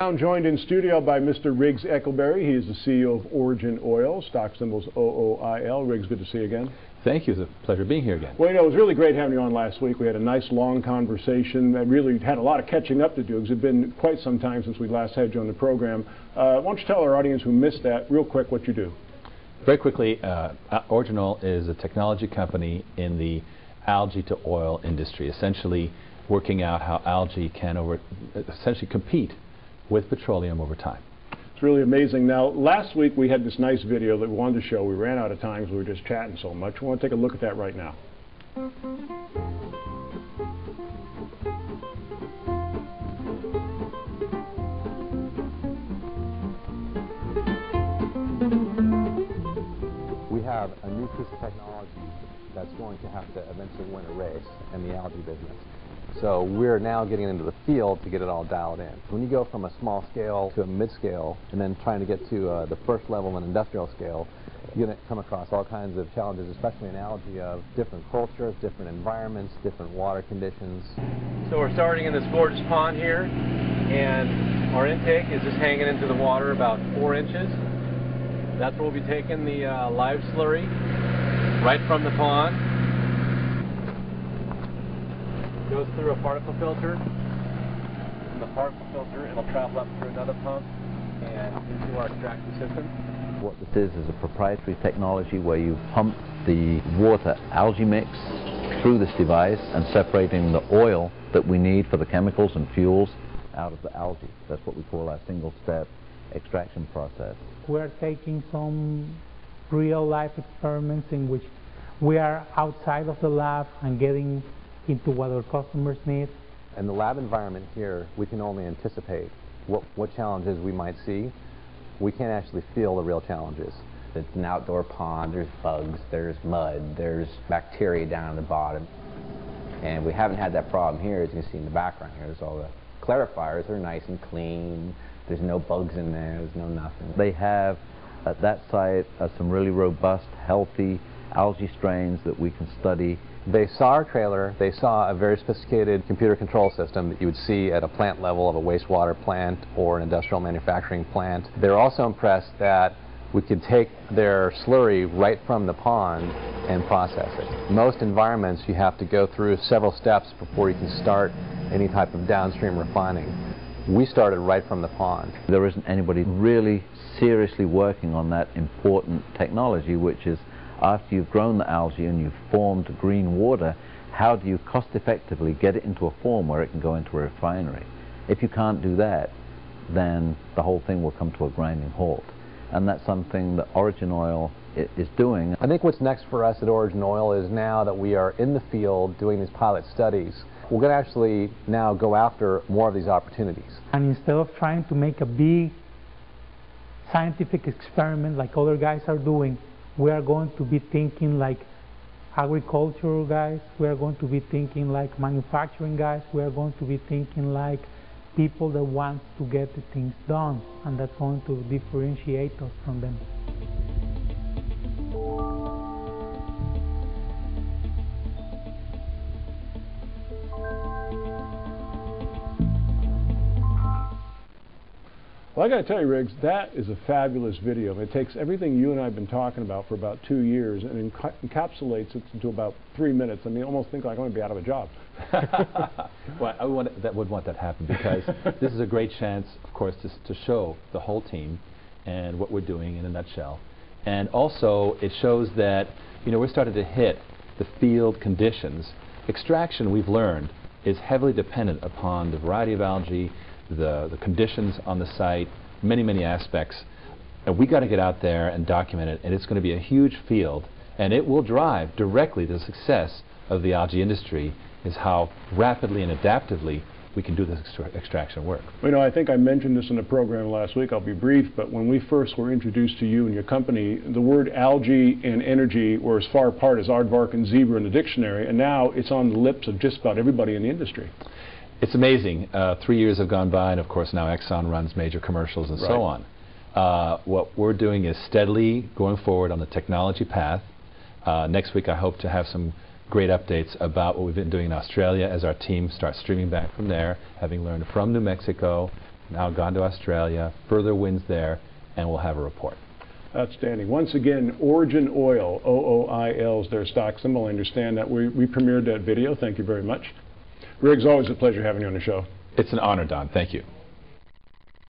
I'm joined in studio by Mr. Riggs Eckelberry. He is the CEO of Origin Oil, stock symbols OOIL. Riggs, good to see you again. Thank you. It's a pleasure being here again. Well, you know, it was really great having you on last week. We had a nice long conversation. I really had a lot of catching up to do because it had been quite some time since we last had you on the program. Why don't you tell our audience who missed that real quick what you do? Very quickly, Origin Oil is a technology company in the algae to oil industry, essentially working out how algae can essentially compete with petroleum over time. It's really amazing. Now, last week we had this nice video that we wanted to show. We ran out of time because we were just chatting so much. We want to take a look at that right now. We have a new piece of technology that's going to have to eventually win a race in the algae business. So we're now getting into the field to get it all dialed in. When you go from a small scale to a mid-scale and then trying to get to the first level in industrial scale, you're going to come across all kinds of challenges, especially in algae, of different cultures, different environments, different water conditions. So we're starting in this gorgeous pond here, and our intake is just hanging into the water about 4 inches. That's where we'll be taking the live slurry right from the pond. Goes through a particle filter. From the particle filter, it'll travel up through another pump and into our extraction system. What this is a proprietary technology where you pump the water algae mix through this device and separating the oil that we need for the chemicals and fuels out of the algae. That's what we call our single-step extraction process. We're taking some real-life experiments in which we are outside of the lab and getting into what our customers need. In the lab environment here, we can only anticipate what challenges we might see. We can't actually feel the real challenges. It's an outdoor pond, there's bugs, there's mud, there's bacteria down at the bottom. And we haven't had that problem here. As you can see in the background here, there's all the clarifiers. They're nice and clean. There's no bugs in there, there's no nothing. They have at that site some really robust, healthy algae strains that we can study. They saw our trailer, they saw a very sophisticated computer control system that you would see at a plant level of a wastewater plant or an industrial manufacturing plant. They're also impressed that we could take their slurry right from the pond and process it. Most environments you have to go through several steps before you can start any type of downstream refining. We started right from the pond. There isn't anybody really seriously working on that important technology, which is after you've grown the algae and you've formed green water, how do you cost effectively get it into a form where it can go into a refinery? If you can't do that, then the whole thing will come to a grinding halt. And that's something that Origin Oil is doing. I think what's next for us at Origin Oil is now that we are in the field doing these pilot studies, we're going to actually now go after more of these opportunities. And instead of trying to make a big scientific experiment like other guys are doing, we are going to be thinking like agricultural guys, we are going to be thinking like manufacturing guys, we are going to be thinking like people that want to get the things done, and that's going to differentiate us from them. Well, I got to tell you, Riggs, that is a fabulous video. It takes everything you and I have been talking about for about 2 years and encapsulates it into about 3 minutes. I mean, I almost think like I'm going to be out of a job. Well, I would want that to happen because this is a great chance, of course, to show the whole team and what we're doing in a nutshell. And also, it shows that, you know, we're starting to hit the field conditions. Extraction, we've learned, is heavily dependent upon the variety of algae, the conditions on the site, many aspects. And we got to get out there and document it, and it's going to be a huge field, and it will drive directly the success of the algae industry, is how rapidly and adaptively we can do this extraction work. You know, I think I mentioned this in the program last week. I'll be brief, but when we first were introduced to you and your company, the word algae and energy were as far apart as aardvark and zebra in the dictionary, and now it's on the lips of just about everybody in the industry. It's amazing. 3 years have gone by, and of course now Exxon runs major commercials and so on. What we're doing is steadily going forward on the technology path. Next week I hope to have some great updates about what we've been doing in Australia as our team starts streaming back from there, having learned from New Mexico, now gone to Australia, further winds there, and we'll have a report. Outstanding. Once again, Origin Oil, OOIL is their stock symbol. I understand that we premiered that video. Thank you very much. Riggs, always a pleasure having you on the show. It's an honor, Don. Thank you.